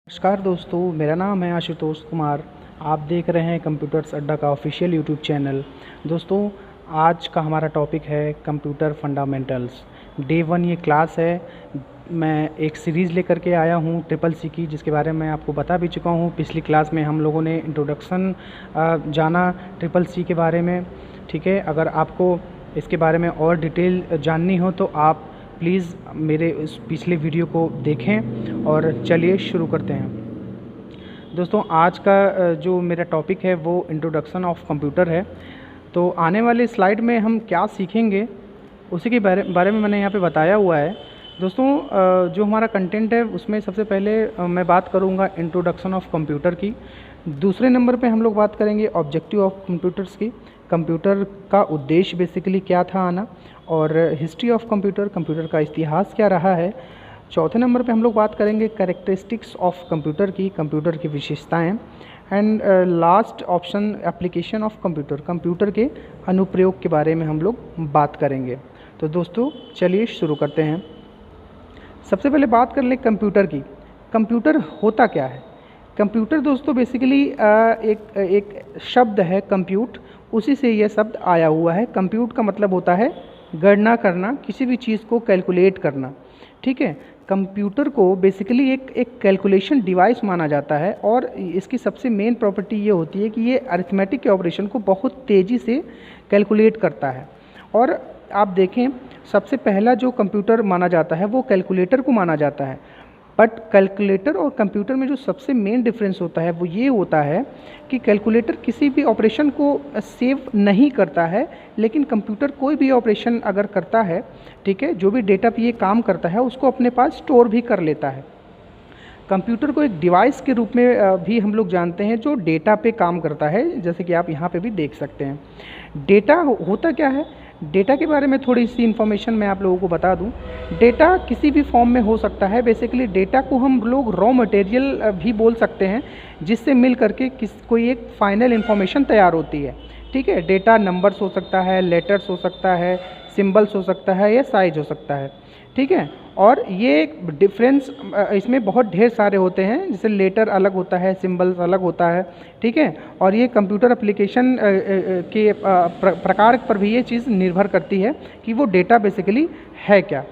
नमस्कार दोस्तों, मेरा नाम है आशुतोष कुमार। आप देख रहे हैं कंप्यूटर्स अड्डा का ऑफिशियल यूट्यूब चैनल। दोस्तों, आज का हमारा टॉपिक है कंप्यूटर फंडामेंटल्स। डे 1 ये क्लास है। मैं एक सीरीज़ लेकर के आया हूँ ट्रिपल सी की, जिसके बारे में आपको बता भी चुका हूँ। पिछली क्लास में हम लोगों ने इंट्रोडक्शन जाना ट्रिपल सी के बारे में। ठीक है, अगर आपको इसके बारे में और डिटेल जाननी हो तो आप प्लीज़ मेरे इस पिछले वीडियो को देखें। और चलिए शुरू करते हैं। दोस्तों, आज का जो मेरा टॉपिक है वो इंट्रोडक्शन ऑफ कंप्यूटर है। तो आने वाले स्लाइड में हम क्या सीखेंगे उसी के बारे में मैंने यहाँ पे बताया हुआ है। दोस्तों, जो हमारा कंटेंट है उसमें सबसे पहले मैं बात करूँगा इंट्रोडक्शन ऑफ कंप्यूटर की। दूसरे नंबर पे हम लोग बात करेंगे ऑब्जेक्टिव ऑफ कंप्यूटर्स की, कंप्यूटर का उद्देश्य बेसिकली क्या था आना, और हिस्ट्री ऑफ कंप्यूटर, कंप्यूटर का इतिहास क्या रहा है। चौथे नंबर पे हम लोग बात करेंगे कैरेक्टरिस्टिक्स ऑफ कंप्यूटर की, कंप्यूटर की विशेषताएं। And last option application of computer, computer के अनुप्रयोग के बारे में हम लोग बात करेंगे। तो दोस्तों, चलिए शुरू करते हैं। सबसे पहले बात कर लें कंप्यूटर की। कंप्यूटर होता क्या है? कंप्यूटर दोस्तों बेसिकली एक शब्द है कंप्यूट, उसी से यह शब्द आया हुआ है। कंप्यूट का मतलब होता है गणना करना, किसी भी चीज़ को कैलकुलेट करना। ठीक है, कंप्यूटर को बेसिकली एक कैलकुलेशन डिवाइस माना जाता है, और इसकी सबसे मेन प्रॉपर्टी ये होती है कि ये अरिथमेटिक के ऑपरेशन को बहुत तेज़ी से कैलकुलेट करता है। और आप देखें, सबसे पहला जो कंप्यूटर माना जाता है वो कैलकुलेटर को माना जाता है। बट कैलकुलेटर और कंप्यूटर में जो सबसे मेन डिफरेंस होता है वो ये होता है कि कैलकुलेटर किसी भी ऑपरेशन को सेव नहीं करता है, लेकिन कंप्यूटर कोई भी ऑपरेशन अगर करता है, ठीक है, जो भी डेटा पे ये काम करता है उसको अपने पास स्टोर भी कर लेता है। कंप्यूटर को एक डिवाइस के रूप में भी हम लोग जानते हैं जो डेटा पे काम करता है, जैसे कि आप यहाँ पे भी देख सकते हैं। डेटा होता क्या है? डेटा के बारे में थोड़ी सी इन्फॉर्मेशन मैं आप लोगों को बता दूं। डेटा किसी भी फॉर्म में हो सकता है। बेसिकली डेटा को हम लोग रॉ मटेरियल भी बोल सकते हैं, जिससे मिल करके कोई एक फाइनल इन्फॉर्मेशन तैयार होती है। ठीक है, डेटा नंबर्स हो सकता है, लेटर्स हो सकता है, सिंबल्स हो सकता है, या साइज हो सकता है। ठीक है, और ये डिफरेंस इसमें बहुत ढेर सारे होते हैं, जैसे लेटर अलग होता है, सिंबल्स अलग होता है। ठीक है, और ये कंप्यूटर एप्लीकेशन के प्रकार पर भी ये चीज़ निर्भर करती है कि वो डेटा बेसिकली है क्या।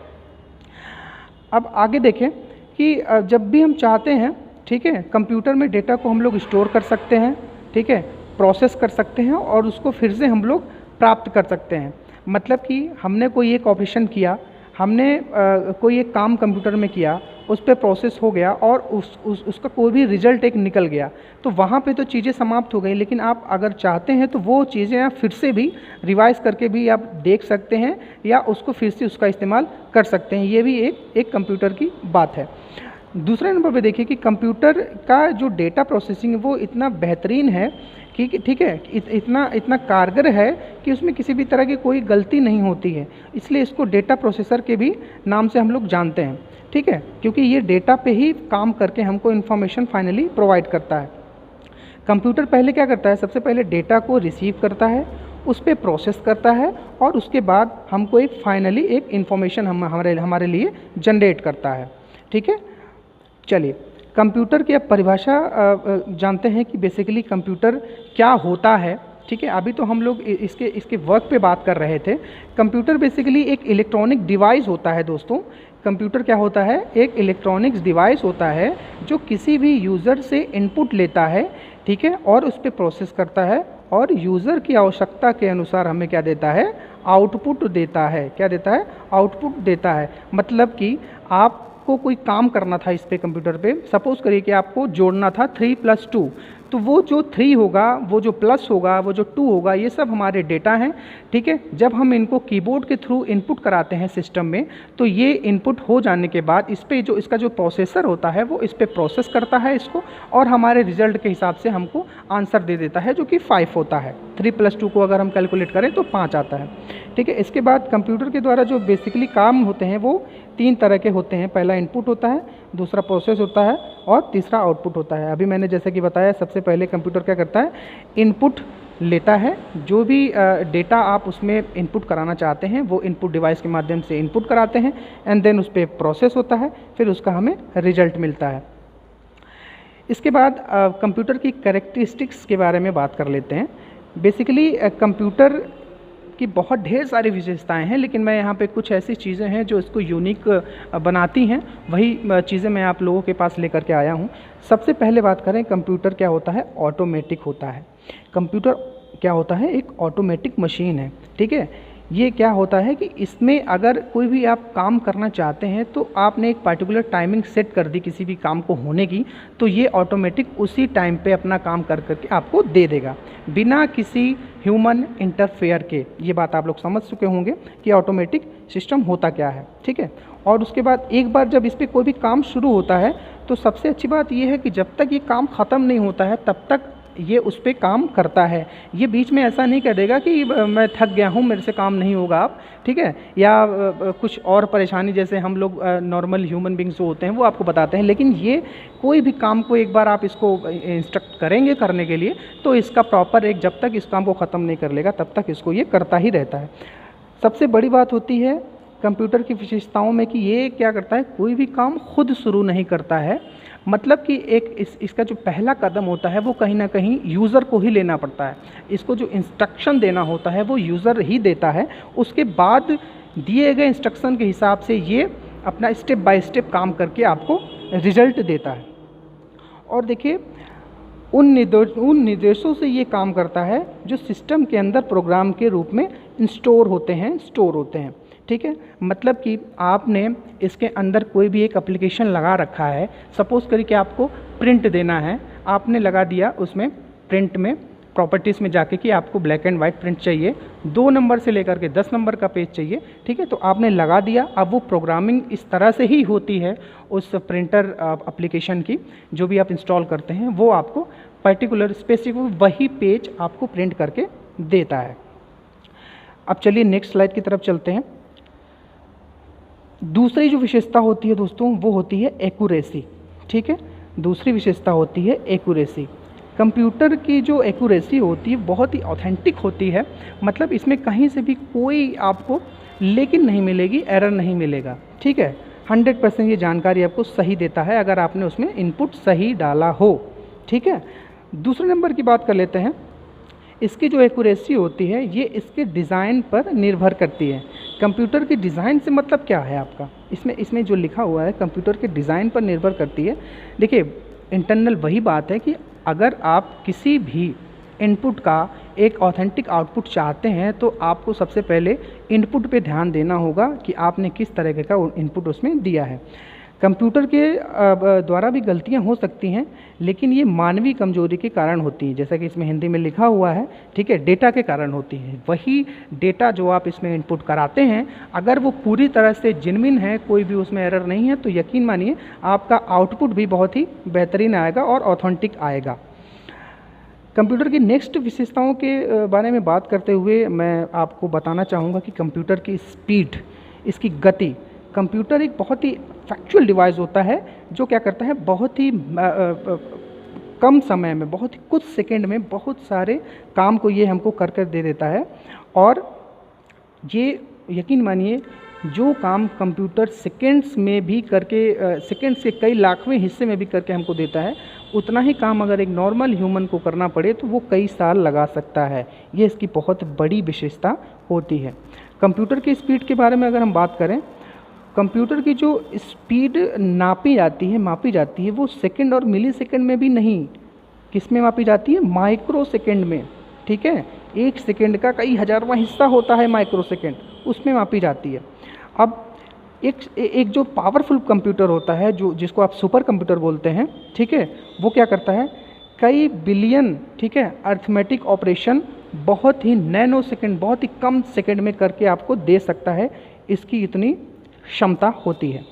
अब आगे देखें कि जब भी हम चाहते हैं, ठीक है, कंप्यूटर में डेटा को हम लोग स्टोर कर सकते हैं, ठीक है, प्रोसेस कर सकते हैं, और उसको फिर से हम लोग प्राप्त कर सकते हैं। मतलब कि हमने कोई एक ऑपरेशन किया, हमने कोई एक काम कंप्यूटर में किया, उस पर प्रोसेस हो गया, और उसका कोई भी रिजल्ट एक निकल गया, तो वहाँ पे तो चीज़ें समाप्त हो गई। लेकिन आप अगर चाहते हैं तो वो चीज़ें आप फिर से भी रिवाइज करके भी आप देख सकते हैं, या उसको फिर से उसका इस्तेमाल कर सकते हैं। ये भी एक कंप्यूटर की बात है। दूसरे नंबर पे देखिए कि कंप्यूटर का जो डेटा प्रोसेसिंग है वो इतना बेहतरीन है कि ठीक है, इतना कारगर है कि उसमें किसी भी तरह की कोई गलती नहीं होती है। इसलिए इसको डेटा प्रोसेसर के भी नाम से हम लोग जानते हैं। ठीक है, क्योंकि ये डेटा पे ही काम करके हमको इन्फॉर्मेशन फाइनली प्रोवाइड करता है। कंप्यूटर पहले क्या करता है? सबसे पहले डेटा को रिसीव करता है, उस पर प्रोसेस करता है, और उसके बाद हमको एक फाइनली एक इन्फॉर्मेशन हमारे लिए जनरेट करता है। ठीक है, चलिए कंप्यूटर की अब परिभाषा जानते हैं कि बेसिकली कंप्यूटर क्या होता है। ठीक है, अभी तो हम लोग इसके वर्क पे बात कर रहे थे। कंप्यूटर बेसिकली एक इलेक्ट्रॉनिक डिवाइस होता है दोस्तों। कंप्यूटर क्या होता है? एक इलेक्ट्रॉनिक्स डिवाइस होता है जो किसी भी यूज़र से इनपुट लेता है, ठीक है, और उस पर प्रोसेस करता है, और यूज़र की आवश्यकता के अनुसार हमें क्या देता है? आउटपुट देता है। क्या देता है? आउटपुट देता है। मतलब कि आपको कोई काम करना था इस पे, कंप्यूटर पे, सपोज करिए कि आपको जोड़ना था 3+2, तो वो जो 3 होगा, वो जो प्लस होगा, वो जो 2 होगा, ये सब हमारे डेटा हैं। ठीक है, जब हम इनको कीबोर्ड के थ्रू इनपुट कराते हैं सिस्टम में, तो ये इनपुट हो जाने के बाद इस पे जो इसका जो प्रोसेसर होता है वो इस पे प्रोसेस करता है इसको, और हमारे रिजल्ट के हिसाब से हमको आंसर दे देता है, जो कि 5 होता है। 3+2 को अगर हम कैलकुलेट करें तो 5 आता है। ठीक है, इसके बाद कंप्यूटर के द्वारा जो बेसिकली काम होते हैं वो 3 तरह के होते हैं। पहला इनपुट होता है, दूसरा प्रोसेस होता है, और तीसरा आउटपुट होता है। अभी मैंने जैसे कि बताया, सबसे पहले कंप्यूटर क्या करता है? इनपुट लेता है। जो भी डेटा आप उसमें इनपुट कराना चाहते हैं वो इनपुट डिवाइस के माध्यम से इनपुट कराते हैं, एंड देन उस पर प्रोसेस होता है, फिर उसका हमें रिजल्ट मिलता है। इसके बाद कंप्यूटर की कैरेक्टरिस्टिक्स के बारे में बात कर लेते हैं। बेसिकली कंप्यूटर की बहुत ढेर सारी विशेषताएं हैं, लेकिन मैं यहाँ पे कुछ ऐसी चीज़ें हैं जो इसको यूनिक बनाती हैं, वही चीज़ें मैं आप लोगों के पास लेकर के आया हूँ। सबसे पहले बात करें कंप्यूटर क्या होता है, ऑटोमेटिक होता है। कंप्यूटर क्या होता है, एक ऑटोमेटिक मशीन है, ठीक है। ये क्या होता है कि इसमें अगर कोई भी आप काम करना चाहते हैं तो आपने एक पर्टिकुलर टाइमिंग सेट कर दी किसी भी काम को होने की, तो ये ऑटोमेटिक उसी टाइम पे अपना काम कर करके आपको दे देगा बिना किसी ह्यूमन इंटरफेयर के। ये बात आप लोग समझ चुके होंगे कि ऑटोमेटिक सिस्टम होता क्या है, ठीक है। और उसके बाद एक बार जब इस पर कोई भी काम शुरू होता है तो सबसे अच्छी बात यह है कि जब तक ये काम ख़त्म नहीं होता है तब तक ये उस पर काम करता है। ये बीच में ऐसा नहीं कर देगा कि मैं थक गया हूँ, मेरे से काम नहीं होगा आप, ठीक है, या कुछ और परेशानी जैसे हम लोग नॉर्मल ह्यूमन बींग्स जो होते हैं वो आपको बताते हैं। लेकिन ये कोई भी काम को एक बार आप इसको इंस्ट्रक्ट करेंगे करने के लिए तो इसका प्रॉपर एक जब तक इस काम को ख़त्म नहीं कर लेगा तब तक इसको ये करता ही रहता है। सबसे बड़ी बात होती है कंप्यूटर की विशेषताओं में कि ये क्या करता है, कोई भी काम खुद शुरू नहीं करता है। मतलब कि इसका जो पहला कदम होता है वो कहीं ना कहीं यूज़र को ही लेना पड़ता है। इसको जो इंस्ट्रक्शन देना होता है वो यूज़र ही देता है। उसके बाद दिए गए इंस्ट्रक्शन के हिसाब से ये अपना स्टेप बाय स्टेप काम करके आपको रिजल्ट देता है। और देखिए उन निर्देशों से ये काम करता है जो सिस्टम के अंदर प्रोग्राम के रूप में स्टोर होते हैं, ठीक है। मतलब कि आपने इसके अंदर कोई भी एक एप्लीकेशन लगा रखा है, सपोज़ करिए कि आपको प्रिंट देना है, आपने लगा दिया उसमें प्रिंट में प्रॉपर्टीज़ में जाके कि आपको ब्लैक एंड वाइट प्रिंट चाहिए, 2 नंबर से लेकर के 10 नंबर का पेज चाहिए, ठीक है। तो आपने लगा दिया। अब वो प्रोग्रामिंग इस तरह से ही होती है उस प्रिंटर एप्लीकेशन की, जो भी आप इंस्टॉल करते हैं वो आपको पर्टिकुलर स्पेसिफिक वही पेज आपको प्रिंट करके देता है। अब चलिए नेक्स्ट स्लाइड की तरफ चलते हैं। दूसरी जो विशेषता होती है दोस्तों वो होती है एक्यूरेसी, ठीक है। दूसरी विशेषता होती है एक्यूरेसी। कंप्यूटर की जो एक्यूरेसी होती है बहुत ही ऑथेंटिक होती है। मतलब इसमें कहीं से भी कोई आपको लेकिन नहीं मिलेगी, एरर नहीं मिलेगा, ठीक है। 100% ये जानकारी आपको सही देता है अगर आपने उसमें इनपुट सही डाला हो, ठीक है। दूसरे नंबर की बात कर लेते हैं। इसकी जो एक्यूरेसी होती है ये इसके डिज़ाइन पर निर्भर करती है। कंप्यूटर के डिज़ाइन से मतलब क्या है आपका, इसमें जो लिखा हुआ है कंप्यूटर के डिज़ाइन पर निर्भर करती है। देखिए इंटरनल वही बात है कि अगर आप किसी भी इनपुट का एक ऑथेंटिक आउटपुट चाहते हैं तो आपको सबसे पहले इनपुट पे ध्यान देना होगा कि आपने किस तरह का इनपुट उसमें दिया है। कंप्यूटर के द्वारा भी गलतियां हो सकती हैं, लेकिन ये मानवीय कमजोरी के कारण होती हैं, जैसा कि इसमें हिंदी में लिखा हुआ है, ठीक है, डेटा के कारण होती हैं। वही डेटा जो आप इसमें इनपुट कराते हैं अगर वो पूरी तरह से जेन्युइन है, कोई भी उसमें एरर नहीं है, तो यकीन मानिए आपका आउटपुट भी बहुत ही बेहतरीन आएगा और ऑथेंटिक आएगा। कंप्यूटर की नेक्स्ट विशेषताओं के बारे में बात करते हुए मैं आपको बताना चाहूँगा कि कंप्यूटर की स्पीड, इसकी गति। कंप्यूटर एक बहुत ही फैक्चुअल डिवाइस होता है जो क्या करता है, बहुत ही कम समय में, बहुत ही कुछ सेकंड में बहुत सारे काम को ये हमको कर कर दे देता है। और ये यकीन मानिए जो काम कंप्यूटर सेकंड्स में भी करके, सेकंड्स के कई लाखवें हिस्से में भी करके हमको देता है, उतना ही काम अगर एक नॉर्मल ह्यूमन को करना पड़े तो वो कई साल लगा सकता है। ये इसकी बहुत बड़ी विशेषता होती है। कंप्यूटर की स्पीड के बारे में अगर हम बात करें, कंप्यूटर की जो स्पीड मापी जाती है वो सेकंड और मिली सेकंड में भी नहीं, किस में मापी जाती है, माइक्रो सेकंड में, ठीक है। एक सेकंड का कई हजारवां हिस्सा होता है माइक्रो सेकंड, उसमें मापी जाती है। अब एक जो पावरफुल कंप्यूटर होता है, जो जिसको आप सुपर कंप्यूटर बोलते हैं, ठीक है, वो क्या करता है, कई बिलियन, ठीक है, अर्थमेटिक ऑपरेशन बहुत ही नैनो सेकंड, बहुत ही कम सेकंड में करके आपको दे सकता है। इसकी इतनी क्षमता होती है।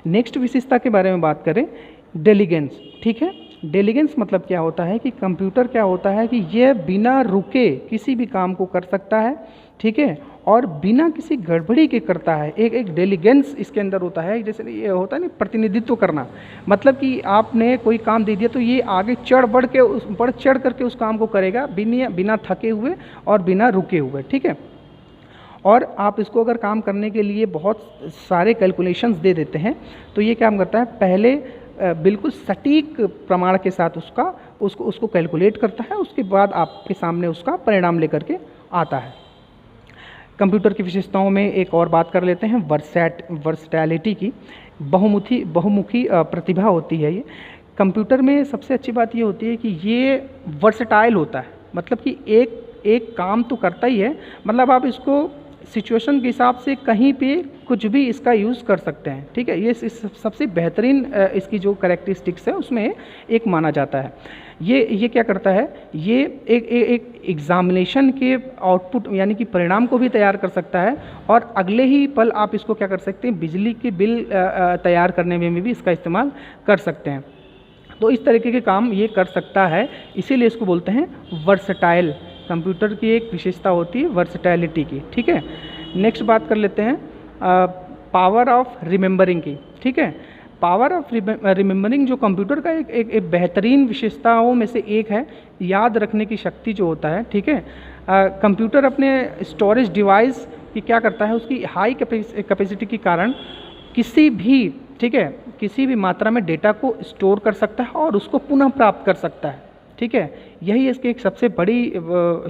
नेक्स्ट विशेषता के बारे में बात करें, डेलीगेंस, ठीक है। डेलीगेंस मतलब क्या होता है कि कंप्यूटर क्या होता है कि यह बिना रुके किसी भी काम को कर सकता है, ठीक है, और बिना किसी गड़बड़ी के करता है। एक डेलीगेंस इसके अंदर होता है, जैसे ये होता है ना प्रतिनिधित्व करना, मतलब कि आपने कोई काम दे दिया तो ये आगे बढ़ चढ़ करके उस काम को करेगा बिना थके हुए और बिना रुके हुए, ठीक है। और आप इसको अगर काम करने के लिए बहुत सारे कैलकुलेशंस दे देते हैं तो ये काम करता है, पहले बिल्कुल सटीक प्रमाण के साथ उसको कैलकुलेट करता है, उसके बाद आपके सामने उसका परिणाम लेकर के आता है। कंप्यूटर की विशेषताओं में एक और बात कर लेते हैं वर्सटैलिटी की। बहुमुखी प्रतिभा होती है ये। कंप्यूटर में सबसे अच्छी बात ये होती है कि ये वर्सटाइल होता है, मतलब कि एक काम तो करता ही है, मतलब आप इसको सिचुएशन के हिसाब से कहीं पे कुछ भी इसका यूज़ कर सकते हैं, ठीक है। ये सबसे बेहतरीन इसकी जो कैरेक्टरिस्टिक्स है उसमें एक माना जाता है। ये क्या करता है, ये एक एग्जामिनेशन के आउटपुट यानी कि परिणाम को भी तैयार कर सकता है, और अगले ही पल आप इसको क्या कर सकते हैं, बिजली के बिल तैयार करने में भी इसका इस्तेमाल कर सकते हैं। तो इस तरीके के काम ये कर सकता है, इसीलिए इसको बोलते हैं वर्सटाइल। कंप्यूटर की एक विशेषता होती है वर्सटैलिटी की, ठीक है। नेक्स्ट बात कर लेते हैं पावर ऑफ रिमेंबरिंग की, ठीक है। पावर ऑफ रिमेंबरिंग जो कंप्यूटर का एक बेहतरीन विशेषताओं में से एक है, याद रखने की शक्ति जो होता है, ठीक है। कंप्यूटर अपने स्टोरेज डिवाइस की क्या करता है, उसकी हाई कैपेसिटी के कारण किसी भी, ठीक है, किसी भी मात्रा में डेटा को स्टोर कर सकता है और उसको पुनः प्राप्त कर सकता है, ठीक है। यही इसकी एक सबसे बड़ी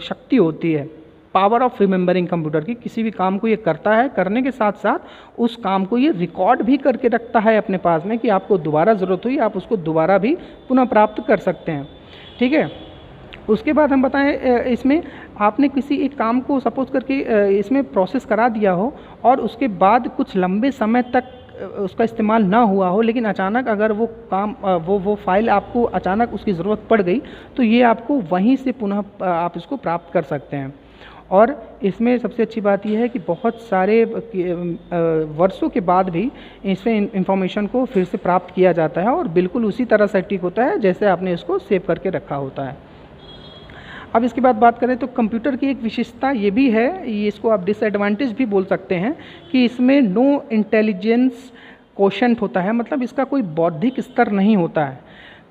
शक्ति होती है, पावर ऑफ रिमेंबरिंग कंप्यूटर की। किसी भी काम को ये करता है, करने के साथ साथ उस काम को ये रिकॉर्ड भी करके रखता है अपने पास में, कि आपको दोबारा ज़रूरत हुई आप उसको दोबारा भी पुनः प्राप्त कर सकते हैं, ठीक है। उसके बाद हम बताएं, इसमें आपने किसी एक काम को सपोज करके इसमें प्रोसेस करा दिया हो और उसके बाद कुछ लंबे समय तक उसका इस्तेमाल ना हुआ हो, लेकिन अचानक अगर वो काम वो फाइल आपको अचानक उसकी ज़रूरत पड़ गई, तो ये आपको वहीं से पुनः आप इसको प्राप्त कर सकते हैं। और इसमें सबसे अच्छी बात यह है कि बहुत सारे वर्षों के बाद भी इसमें इंफॉर्मेशन को फिर से प्राप्त किया जाता है और बिल्कुल उसी तरह सटीक होता है जैसे आपने इसको सेव करके रखा होता है। अब इसके बाद बात करें तो कंप्यूटर की एक विशेषता ये भी है, ये इसको आप डिसएडवांटेज भी बोल सकते हैं, कि इसमें नो इंटेलिजेंस कोशेंट होता है, मतलब इसका कोई बौद्धिक स्तर नहीं होता है।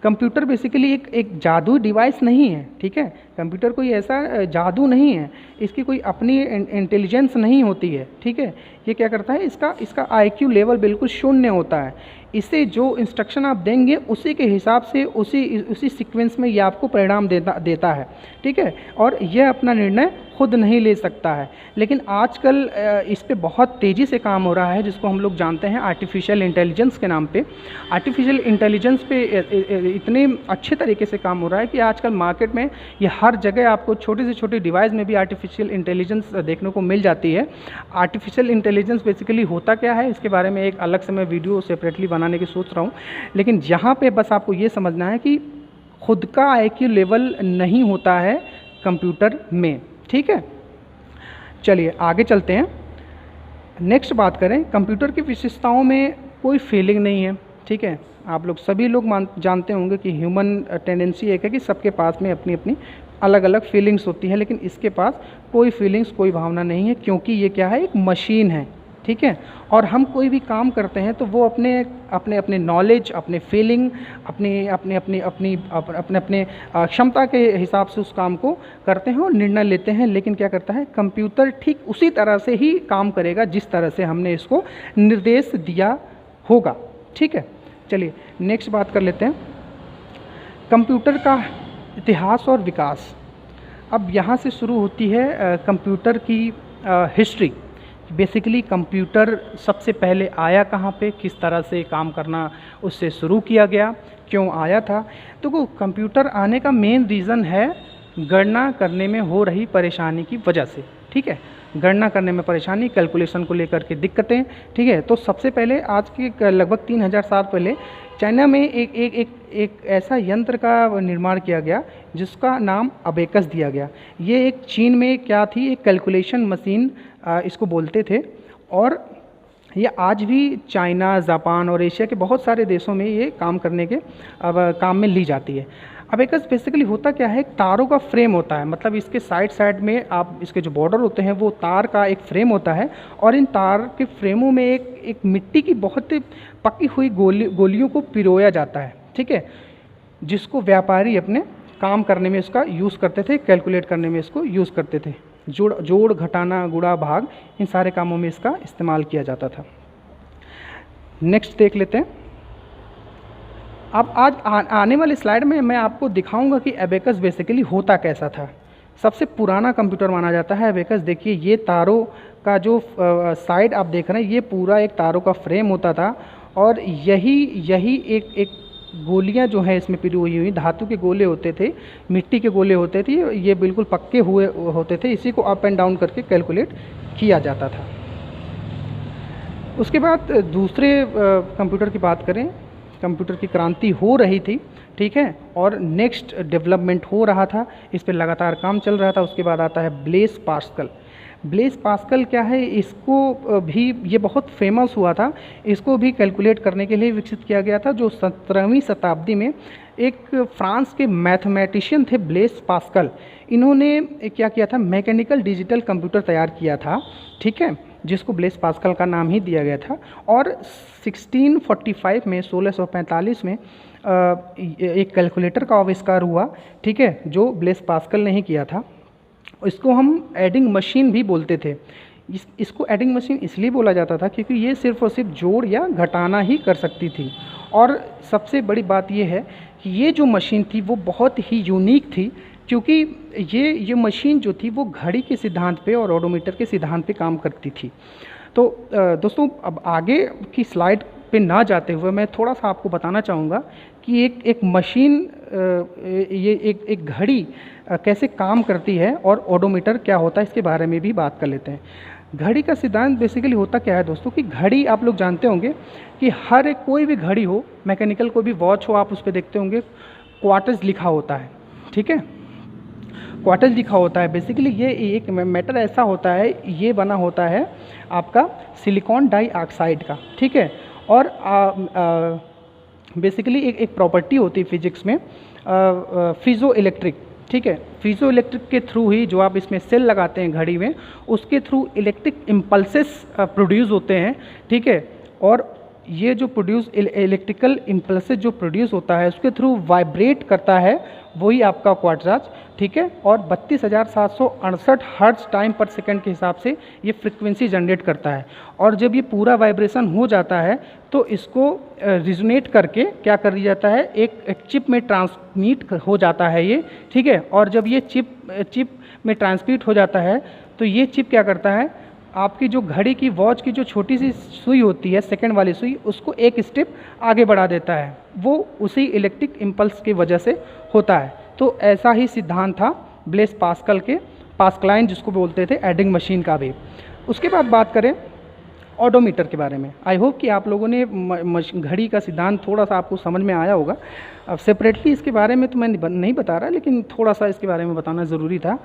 कंप्यूटर बेसिकली एक जादू डिवाइस नहीं है, ठीक है। कंप्यूटर कोई ऐसा जादू नहीं है, इसकी कोई अपनी इंटेलिजेंस नहीं होती है, ठीक है। ये क्या करता है, इसका IQ लेवल बिल्कुल शून्य होता है। इसे जो इंस्ट्रक्शन आप देंगे उसी के हिसाब से उसी सीक्वेंस में ये आपको परिणाम देता है, ठीक है। और यह अपना निर्णय खुद नहीं ले सकता है। लेकिन आजकल इस पे बहुत तेज़ी से काम हो रहा है, जिसको हम लोग जानते हैं आर्टिफिशियल इंटेलिजेंस के नाम पे। आर्टिफिशियल इंटेलिजेंस पे इतने अच्छे तरीके से काम हो रहा है कि आजकल मार्केट में ये हर जगह आपको छोटी से छोटी डिवाइस में भी आर्टिफिशियल इंटेलिजेंस देखने को मिल जाती है। आर्टिफिशियल इंटेलिजेंस बेसिकली होता क्या है, इसके बारे में एक अलग से मैं वीडियो सेपरेटली बनाने की सोच रहा हूँ, लेकिन यहाँ पे बस आपको ये समझना है कि खुद का IQ लेवल नहीं होता है कंप्यूटर में, ठीक है। चलिए आगे चलते हैं, नेक्स्ट बात करें। कंप्यूटर की विशेषताओं में कोई फीलिंग नहीं है, ठीक है। आप लोग सभी लोग जानते होंगे कि ह्यूमन टेंडेंसी एक है कि सबके पास में अपनी अपनी अलग अलग फीलिंग्स होती है, लेकिन इसके पास कोई फीलिंग्स, कोई भावना नहीं है, क्योंकि ये क्या है, एक मशीन है, ठीक है। और हम कोई भी काम करते हैं तो वो अपने नॉलेज, अपने फीलिंग, अपने क्षमता के हिसाब से उस काम को करते हैं और निर्णय लेते हैं। लेकिन क्या करता है, कंप्यूटर ठीक उसी तरह से ही काम करेगा जिस तरह से हमने इसको निर्देश दिया होगा, ठीक है। चलिए नेक्स्ट बात कर लेते हैं, कंप्यूटर का इतिहास और विकास। अब यहाँ से शुरू होती है कंप्यूटर की हिस्ट्री। बेसिकली कंप्यूटर सबसे पहले आया कहाँ पे, किस तरह से काम करना उससे शुरू किया गया, क्यों आया था। तो कंप्यूटर आने का मेन रीज़न है गणना करने में हो रही परेशानी की वजह से, ठीक है। गणना करने में परेशानी, कैलकुलेशन को लेकर के दिक्कतें, ठीक है। तो सबसे पहले आज के लगभग 3000 साल पहले चाइना में एक ऐसा यंत्र का निर्माण किया गया जिसका नाम अबेकस दिया गया। ये एक चीन में क्या थी, एक कैलकुलेशन मशीन इसको बोलते थे, और ये आज भी चाइना, जापान और एशिया के बहुत सारे देशों में ये काम करने के काम में ली जाती है। अबेकस बेसिकली होता क्या है, तारों का फ्रेम होता है, मतलब इसके साइड में आप इसके जो बॉर्डर होते हैं वो तार का एक फ्रेम होता है, और इन तार के फ्रेमों में एक मिट्टी की बहुत पकी हुई गोलियों को पिरोया जाता है, ठीक है, जिसको व्यापारी अपने काम करने में इसका यूज़ करते थे, कैलकुलेट करने में इसको यूज़ करते थे। जोड़ घटाना, गुणा, भाग, इन सारे कामों में इसका इस्तेमाल किया जाता था। नेक्स्ट देख लेते हैं, अब आज आने वाली स्लाइड में मैं आपको दिखाऊंगा कि एबेकस बेसिकली होता कैसा था। सबसे पुराना कंप्यूटर माना जाता है एबेकस। देखिए ये तारों का जो साइड आप देख रहे हैं, ये पूरा एक तारों का फ्रेम होता था और यही एक गोलियां जो है इसमें पिरी हुई धातु के गोले होते थे, मिट्टी के गोले होते थे, ये बिल्कुल पक्के हुए होते थे। इसी को अप एंड डाउन करके कैलकुलेट किया जाता था। उसके बाद दूसरे कंप्यूटर की बात करें, कंप्यूटर की क्रांति हो रही थी, ठीक है, और नेक्स्ट डेवलपमेंट हो रहा था, इस पर लगातार काम चल रहा था। उसके बाद आता है ब्लेस पास्कल। ब्लेस पास्कल क्या है, इसको भी ये बहुत फेमस हुआ था। इसको भी कैलकुलेट करने के लिए विकसित किया गया था, जो 17वीं शताब्दी में एक फ्रांस के मैथमेटिशियन थे ब्लेस पास्कल। इन्होंने क्या किया था, मैकेनिकल डिजिटल कंप्यूटर तैयार किया था, ठीक है, जिसको ब्लेस पास्कल का नाम ही दिया गया था। और 1645 में 1645 में एक कैलकुलेटर का आविष्कार हुआ, ठीक है, जो ब्लेस पास्कल ने ही किया था। इसको हम एडिंग मशीन भी बोलते थे। इसको एडिंग मशीन इसलिए बोला जाता था क्योंकि ये सिर्फ और सिर्फ जोड़ या घटाना ही कर सकती थी। और सबसे बड़ी बात ये है कि ये जो मशीन थी वो बहुत ही यूनिक थी, क्योंकि ये मशीन जो थी वो घड़ी के सिद्धांत पे और ओडोमीटर के सिद्धांत पे काम करती थी। तो दोस्तों, अब आगे की स्लाइड पे ना जाते हुए मैं थोड़ा सा आपको बताना चाहूँगा कि एक मशीन, ये एक घड़ी कैसे काम करती है और ओडोमीटर क्या होता है, इसके बारे में भी बात कर लेते हैं। घड़ी का सिद्धांत बेसिकली होता क्या है दोस्तों, कि घड़ी आप लोग जानते होंगे कि हर एक कोई भी घड़ी हो, मैकेनिकल कोई भी वॉच हो, आप उस पर देखते होंगे क्वार्टर्स लिखा होता है, ठीक है, क्वार्टर्स लिखा होता है। बेसिकली ये एक मेटल ऐसा होता है, ये बना होता है आपका सिलिकॉन डाइऑक्साइड का, ठीक है। और बेसिकली एक प्रॉपर्टी होती है फिजिक्स में, फिजो इलेक्ट्रिक, ठीक है, फिजो इलेक्ट्रिक के थ्रू ही जो आप इसमें सेल लगाते हैं घड़ी में, उसके थ्रू इलेक्ट्रिक इम्पल्सेस प्रोड्यूस होते हैं, ठीक है। और ये जो इलेक्ट्रिकल इम्पल्सेस जो प्रोड्यूस होता है उसके थ्रू वाइब्रेट करता है, वही आपका क्वार्ट्ज, ठीक है। और 32,768 हर्ट्ज टाइम पर सेकंड के हिसाब से ये फ्रिक्वेंसी जनरेट करता है। और जब ये पूरा वाइब्रेशन हो जाता है तो इसको रिजोनेट करके क्या कर दिया जाता है, एक चिप में ट्रांसमिट हो जाता है ये, ठीक है। और जब ये चिप में ट्रांसमिट हो जाता है तो ये चिप क्या करता है, आपकी जो घड़ी की वॉच की जो छोटी सी सुई होती है, सेकंड वाली सुई, उसको एक स्टेप आगे बढ़ा देता है। वो उसी इलेक्ट्रिक इम्पल्स की वजह से होता है। तो ऐसा ही सिद्धांत था ब्लेस पास्कल के, पास्कलाइन जिसको बोलते थे, एडिंग मशीन का भी। उसके बाद बात करें ऑडोमीटर के बारे में। आई होप कि आप लोगों ने घड़ी का सिद्धांत थोड़ा सा आपको समझ में आया होगा। अब सेपरेटली इसके बारे में तो मैं नहीं बता रहा, लेकिन थोड़ा सा इसके बारे में बताना ज़रूरी था।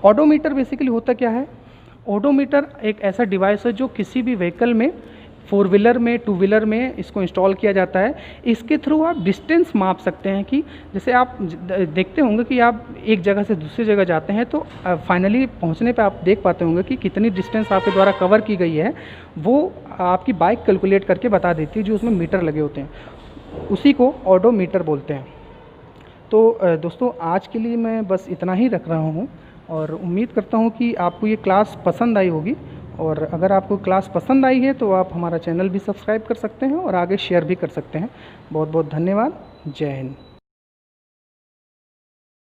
ऑडोमीटर बेसिकली होता क्या है, ऑडोमीटर एक ऐसा डिवाइस है जो किसी भी व्हीकल में, 4 व्हीलर में, 2 व्हीलर में इसको इंस्टॉल किया जाता है। इसके थ्रू आप डिस्टेंस माप सकते हैं कि जैसे आप देखते होंगे कि आप एक जगह से दूसरी जगह जाते हैं तो फाइनली पहुंचने पे आप देख पाते होंगे कि कितनी डिस्टेंस आपके द्वारा कवर की गई है, वो आपकी बाइक कैलकुलेट करके बता देती है, जो उसमें मीटर लगे होते हैं, उसी को ऑडोमीटर बोलते हैं। तो दोस्तों, आज के लिए मैं बस इतना ही रख रहा हूँ और उम्मीद करता हूँ कि आपको ये क्लास पसंद आई होगी। और अगर आपको क्लास पसंद आई है तो आप हमारा चैनल भी सब्सक्राइब कर सकते हैं और आगे शेयर भी कर सकते हैं। बहुत बहुत धन्यवाद। जय हिंद।